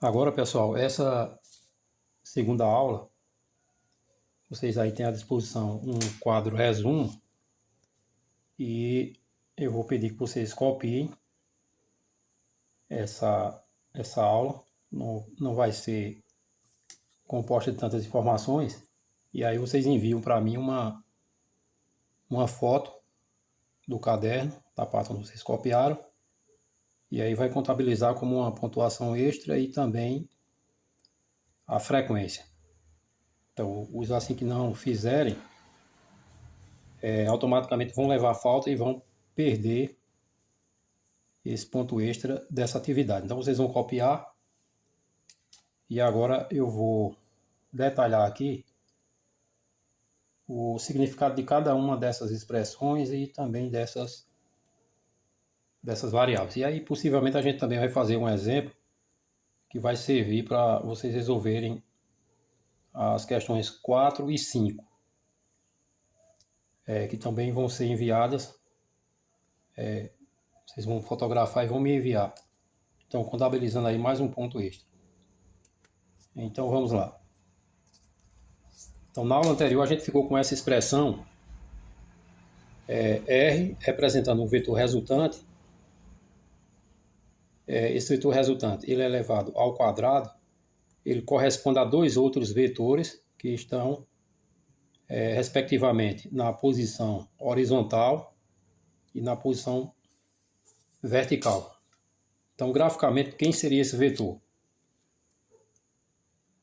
Agora, pessoal, essa segunda aula, vocês aí têm à disposição um quadro resumo e eu vou pedir que vocês copiem essa aula. Não vai ser composta de tantas informações, e aí vocês enviam para mim uma foto do caderno, da parte onde vocês copiaram, e aí vai contabilizar como uma pontuação extra e também a frequência. Então, os assim que não fizerem, automaticamente vão levar falta e vão perder esse ponto extra dessa atividade. Então, vocês vão copiar, e agora eu vou detalhar aqui o significado de cada uma dessas expressões e também dessas variáveis. E aí, possivelmente, a gente também vai fazer um exemplo que vai servir para vocês resolverem as questões 4 e 5, que também vão ser enviadas. Vocês vão fotografar e vão me enviar. Então, contabilizando aí mais um ponto extra. Então, vamos lá. Então, na aula anterior, a gente ficou com essa expressão R representando um vetor resultante. Esse vetor resultante ele é elevado ao quadrado. Ele corresponde a dois outros vetores que estão, respectivamente, na posição horizontal e na posição vertical. Então, graficamente, quem seria esse vetor?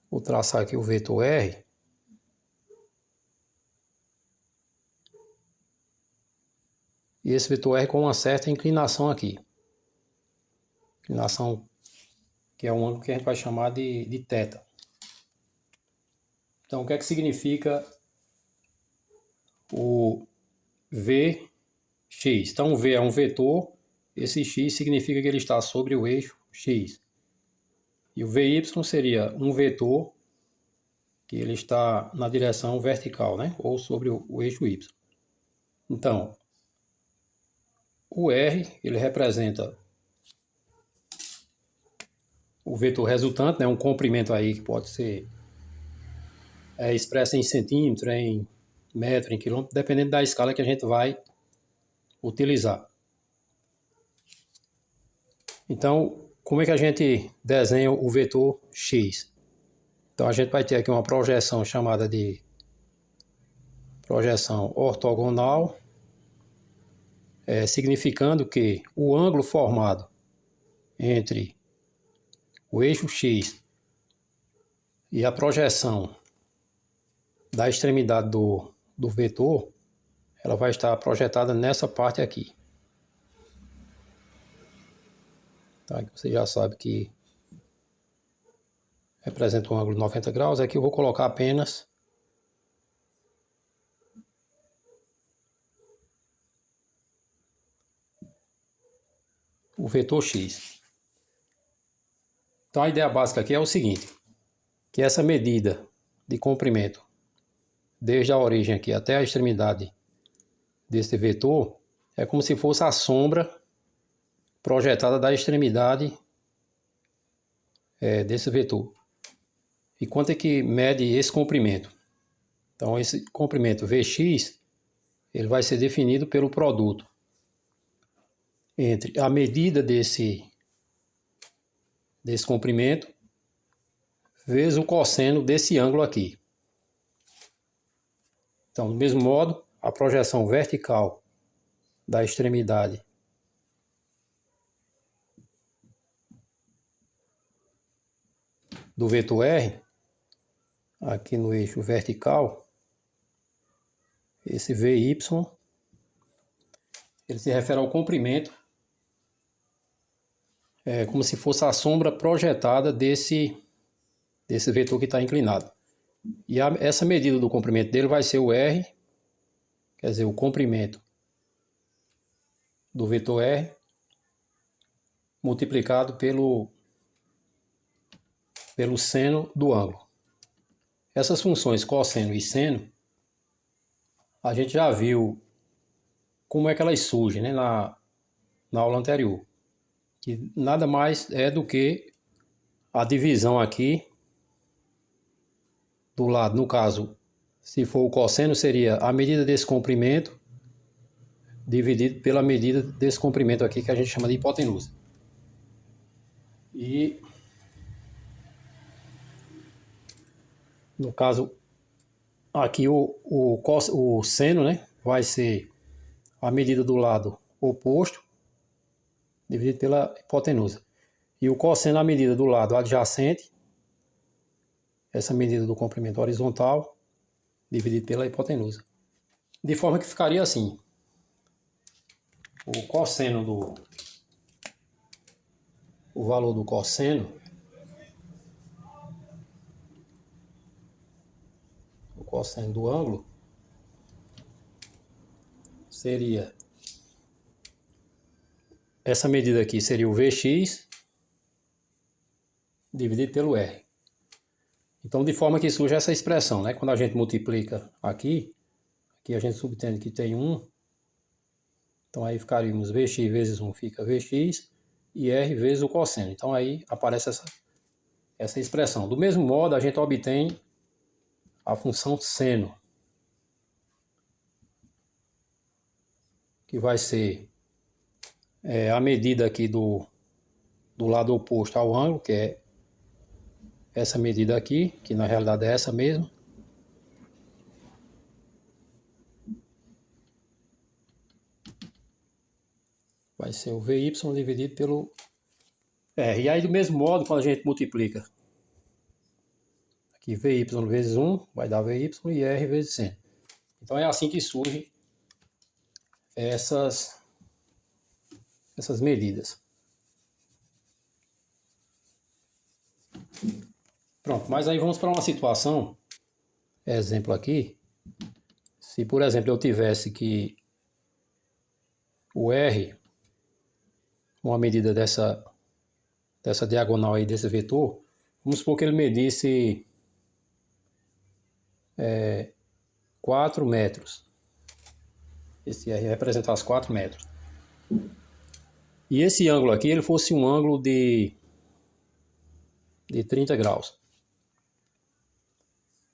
Vou traçar aqui o vetor R. E esse vetor R com uma certa inclinação aqui. Inclinação que é um ângulo que a gente vai chamar de θ. Então, o que é que significa o Vx? Então, o V é um vetor, esse x significa que ele está sobre o eixo x. E o Vy seria um vetor que ele está na direção vertical, né? Ou sobre o eixo y. Então, o R, ele representa o vetor resultante, né? Um comprimento aí que pode ser expresso em centímetro, em metro, em quilômetro, dependendo da escala que a gente vai utilizar. Então, como é que a gente desenha o vetor x? Então, a gente vai ter aqui uma projeção chamada de projeção ortogonal, significando que o ângulo formado entre o eixo x e a projeção da extremidade do vetor, ela vai estar projetada nessa parte aqui. Tá? Você já sabe que representa um ângulo de 90 graus. Aqui eu vou colocar apenas o vetor x. Então a ideia básica aqui é o seguinte, que essa medida de comprimento desde a origem aqui até a extremidade desse vetor é como se fosse a sombra projetada da extremidade desse vetor. E quanto é que mede esse comprimento? Então esse comprimento Vx ele vai ser definido pelo produto entre a medida desse comprimento vezes o cosseno desse ângulo aqui. Então, do mesmo modo, a projeção vertical da extremidade do vetor R, aqui no eixo vertical, esse Vy, ele se refere ao comprimento, como se fosse a sombra projetada desse vetor que está inclinado. E essa medida do comprimento dele vai ser o R, quer dizer, o comprimento do vetor R multiplicado pelo seno do ângulo. Essas funções cosseno e seno, a gente já viu como é que elas surgem, né, na aula anterior. que nada mais é do que a divisão aqui do lado. No caso, se for o cosseno, seria a medida desse comprimento dividido pela medida desse comprimento aqui, que a gente chama de hipotenusa. E no caso aqui o seno, né, vai ser a medida do lado oposto dividido pela hipotenusa. E o cosseno a medida do lado adjacente, essa medida do comprimento horizontal dividido pela hipotenusa. De forma que ficaria assim: o cosseno o valor do cosseno, o cosseno do ângulo, seria essa medida aqui, seria o Vx dividido pelo R. Então, de forma que surge essa expressão, né? Quando a gente multiplica aqui a gente subtende que tem 1, então aí ficaríamos Vx vezes 1 fica Vx e R vezes o cosseno. Então aí aparece essa expressão. Do mesmo modo, a gente obtém a função seno, que vai ser a medida aqui do lado oposto ao ângulo, que é essa medida aqui, que na realidade é essa mesma. Vai ser o Vy dividido pelo R. E aí, do mesmo modo, quando a gente multiplica aqui Vy vezes 1, vai dar Vy e R vezes seno. Então é assim que surgem essas medidas. Pronto, mas aí vamos para uma situação, exemplo aqui. Se, por exemplo, eu tivesse que o R, uma medida dessa diagonal aí, desse vetor, vamos supor que ele medisse 4 metros. Esse R representasse 4 metros. E esse ângulo aqui, ele fosse um ângulo de 30 graus.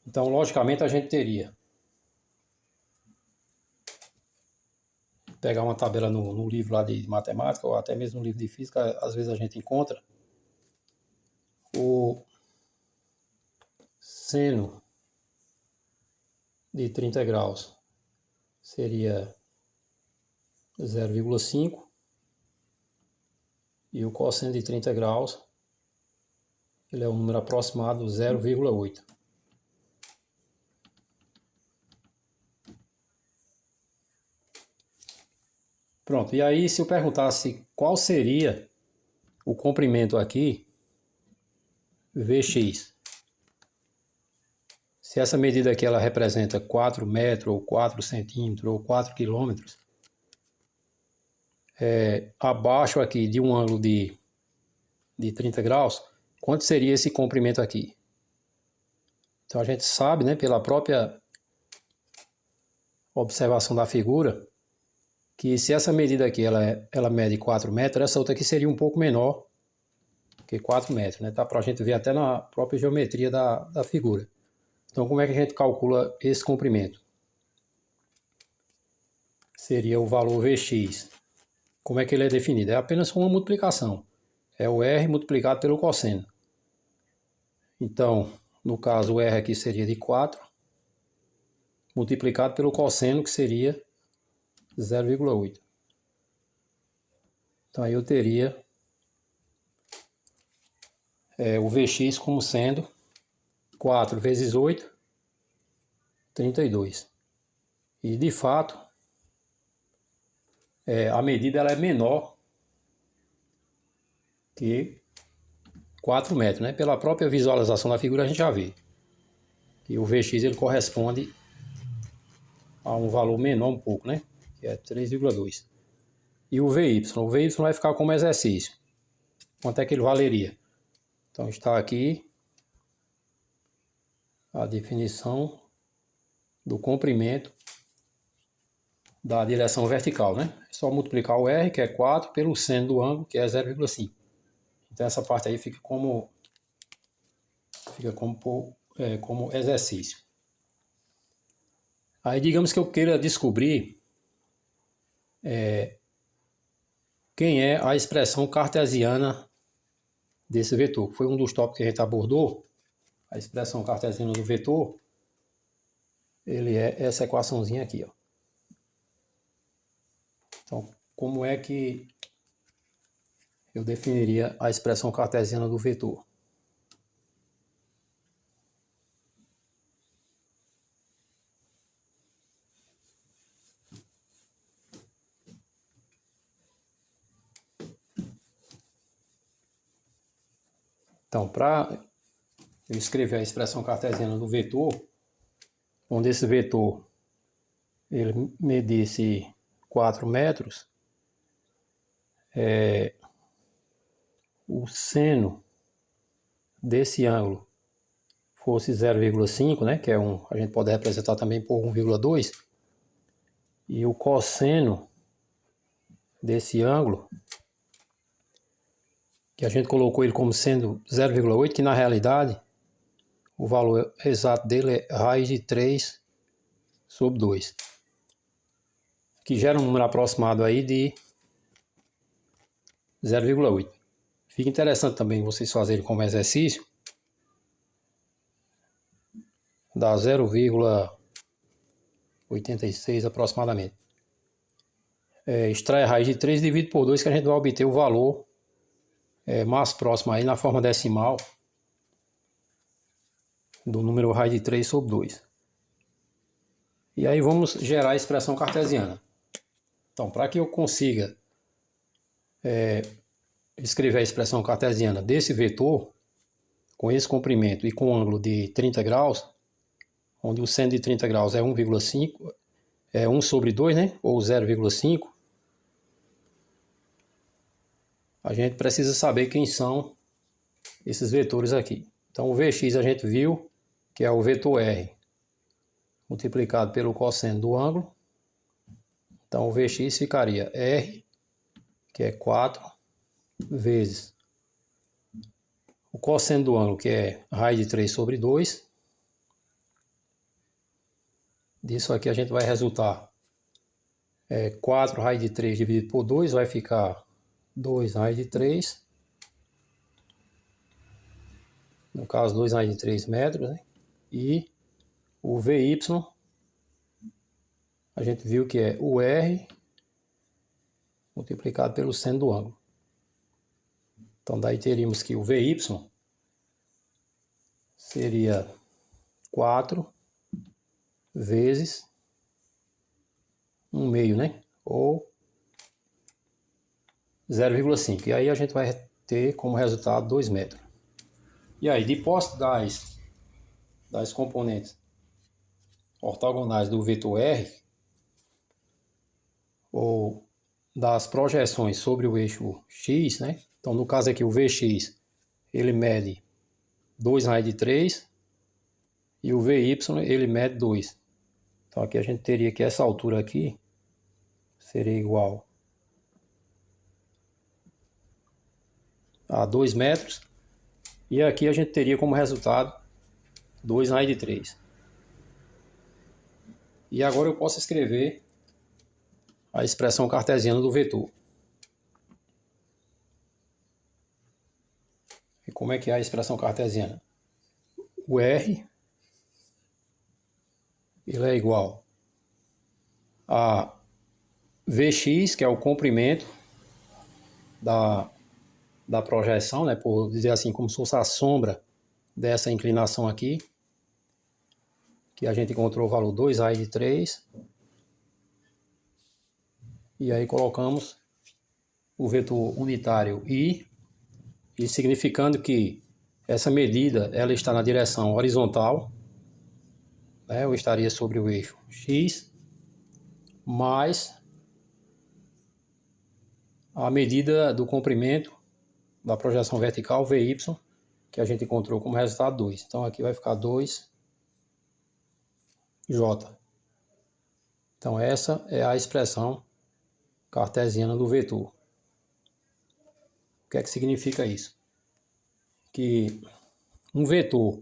Então, logicamente, a gente teria pegar uma tabela no livro lá de matemática, ou até mesmo no livro de física, às vezes a gente encontra o seno de 30 graus seria 0,5 e o cosseno de 30 graus ele é um número aproximado 0,8. Pronto, e aí se eu perguntasse qual seria o comprimento aqui, Vx, se essa medida aqui ela representa 4 metros, ou 4 centímetros, ou 4 quilômetros, abaixo aqui de um ângulo de 30 graus, quanto seria esse comprimento aqui? Então a gente sabe, né, pela própria observação da figura, que se essa medida aqui ela mede 4 metros, essa outra aqui seria um pouco menor que 4 metros, né? Dá para a gente ver até na própria geometria da figura. Então, como é que a gente calcula esse comprimento? Seria o valor Vx. Como é que ele é definido? É apenas uma multiplicação. É o R multiplicado pelo cosseno. Então, no caso, o R aqui seria de 4, multiplicado pelo cosseno, que seria 0,8. Então, aí eu teria o Vx como sendo 4 vezes 8, 32. E, de fato, a medida ela é menor que 4 metros, né? Pela própria visualização da figura a gente já vê que o Vx ele corresponde a um valor menor um pouco, né? Que é 3,2. E o Vy vai ficar como exercício. Quanto é que ele valeria? Então está aqui a definição do comprimento da direção vertical, né? É só multiplicar o R, que é 4, pelo seno do ângulo, que é 0,5. Então essa parte aí fica como exercício. Aí digamos que eu queira descobrir quem é a expressão cartesiana desse vetor, que foi um dos tópicos que a gente abordou. A expressão cartesiana do vetor, ele é essa equaçãozinha aqui, ó. Então, como é que eu definiria a expressão cartesiana do vetor? Então, para eu escrever a expressão cartesiana do vetor, onde esse vetor ele medisse 4 metros, o seno desse ângulo fosse 0,5, né, que é a gente pode representar também por 1,2, e o cosseno desse ângulo, que a gente colocou ele como sendo 0,8, que na realidade o valor exato dele é raiz de 3 sobre 2, que gera um número aproximado aí de 0,8. Fica interessante também vocês fazerem como exercício, dá 0,86 aproximadamente. Extrai a raiz de 3 e divide por 2, que a gente vai obter o valor mais próximo aí na forma decimal do número raiz de 3 sobre 2. E aí vamos gerar a expressão cartesiana. Então, para que eu consiga escrever a expressão cartesiana desse vetor, com esse comprimento e com ângulo de 30 graus, onde o seno de 30 graus é 1,5, é 1 sobre 2, né? Ou 0,5, a gente precisa saber quem são esses vetores aqui. Então o Vx a gente viu que é o vetor R multiplicado pelo cosseno do ângulo. Então o Vx ficaria R, que é 4, vezes o cosseno do ângulo, que é raiz de 3 sobre 2. Disso aqui a gente vai resultar 4 raiz de 3 dividido por 2, vai ficar 2 raiz de 3. No caso, 2 raiz de 3 metros, né? E o Vy, a gente viu que é o R multiplicado pelo seno do ângulo. Então daí teríamos que o Vy seria 4 vezes 1 meio, né? Ou 0,5. E aí a gente vai ter como resultado 2 metros. E aí, de posse das componentes ortogonais do vetor R, ou das projeções sobre o eixo X, né? Então, no caso aqui, o Vx, ele mede 2 raiz de 3 e o Vy, ele mede 2. Então, aqui a gente teria que essa altura aqui seria igual a 2 metros. E aqui a gente teria como resultado 2 raiz de 3. E agora eu posso escrever a expressão cartesiana do vetor. E como é que é a expressão cartesiana? O R ele é igual a Vx, que é o comprimento da projeção, né, por dizer assim, como se fosse a sombra dessa inclinação aqui, que a gente encontrou o valor 2 raiz de 3. E aí colocamos o vetor unitário I, e significando que essa medida ela está na direção horizontal, né, eu estaria sobre o eixo X, mais a medida do comprimento da projeção vertical Vy, que a gente encontrou como resultado 2. Então aqui vai ficar 2J. Então essa é a expressão cartesiana do vetor. O que é que significa isso? Que um vetor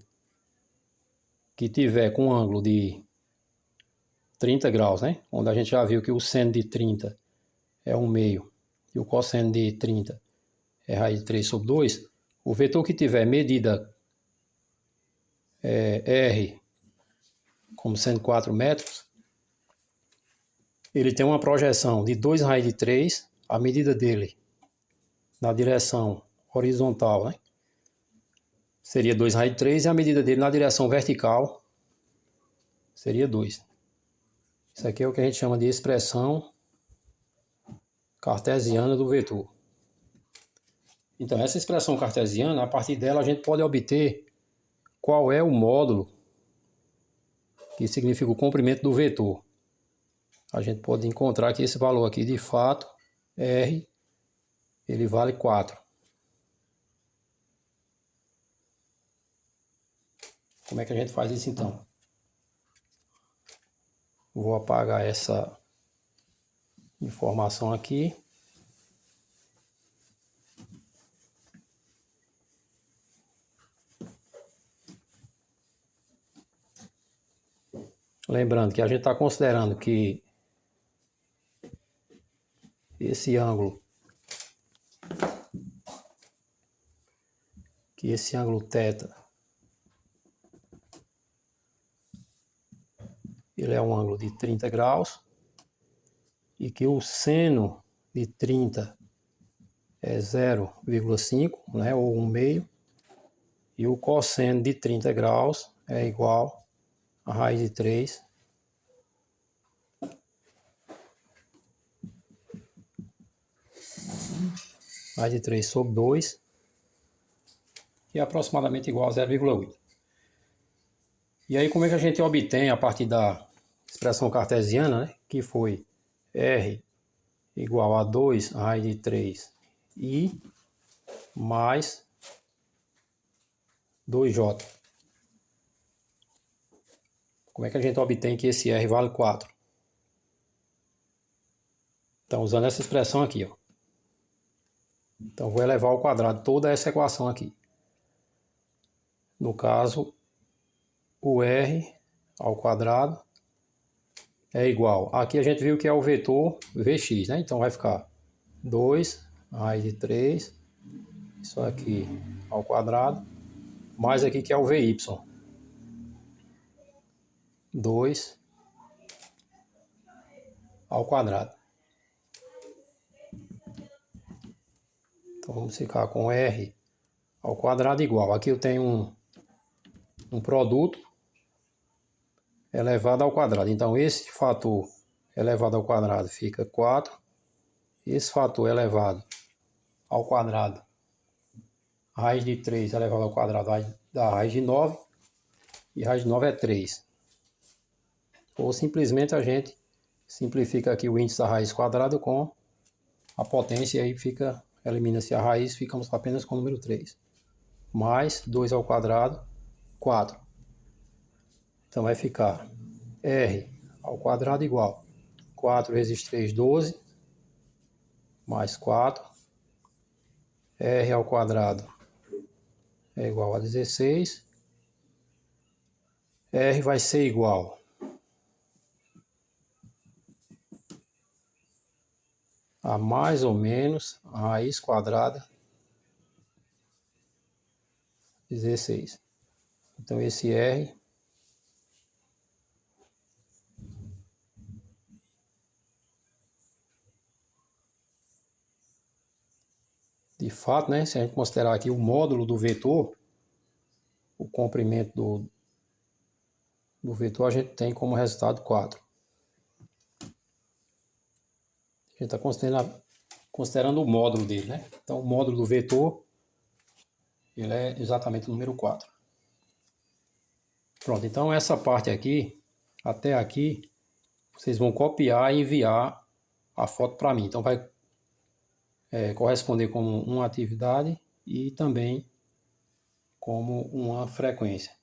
que tiver com um ângulo de 30 graus, né? Onde a gente já viu que o seno de 30 é 1/2 e o cosseno de 30 é raiz de 3 sobre 2, o vetor que tiver medida R como sendo 4 metros, ele tem uma projeção de 2 raiz de 3, a medida dele na direção horizontal, né? Seria 2 raiz de 3 e a medida dele na direção vertical seria 2. Isso aqui é o que a gente chama de expressão cartesiana do vetor. Então, essa expressão cartesiana, a partir dela a gente pode obter qual é o módulo que significa o comprimento do vetor. A gente pode encontrar que esse valor aqui, de fato, R, ele vale 4. Como é que a gente faz isso então? Vou apagar essa informação aqui. Lembrando que a gente está considerando que esse ângulo θ, ele é um ângulo de 30 graus e que o seno de 30 é 0,5, né, ou 1/2, e o cosseno de 30 graus é igual a raiz de 3 sobre 2, que é aproximadamente igual a 0,8. E aí como é que a gente obtém a partir da expressão cartesiana, né, que foi R igual a 2 raiz de 3 I mais 2J. Como é que a gente obtém que esse R vale 4? Então, usando essa expressão aqui, ó. Então, vou elevar ao quadrado toda essa equação aqui. No caso, o R ao quadrado é igual. Aqui a gente viu que é o vetor Vx, né? Então, vai ficar 2 raiz de 3, isso aqui ao quadrado, mais aqui que é o Vy. 2 ao quadrado. Então vamos ficar com R ao quadrado igual. Aqui eu tenho um produto elevado ao quadrado. Então esse fator elevado ao quadrado fica 4. Esse fator elevado ao quadrado, raiz de 3 elevado ao quadrado dá raiz de 9. E raiz de 9 é 3. Ou simplesmente a gente simplifica aqui o índice da raiz quadrada com a potência e aí fica, elimina-se a raiz, ficamos apenas com o número 3. Mais 2 ao quadrado, 4. Então vai ficar R ao quadrado igual 4 vezes 3, 12, mais 4. R ao quadrado é igual a 16. R vai ser igual a mais ou menos a raiz quadrada 16. Então esse R de fato, né, se a gente considerar aqui o módulo do vetor, o comprimento do vetor, a gente tem como resultado 4. A gente está considerando o módulo dele, né? Então o módulo do vetor, ele é exatamente o número 4. Pronto, então essa parte aqui, até aqui, vocês vão copiar e enviar a foto para mim. Então vai corresponder como uma atividade e também como uma frequência.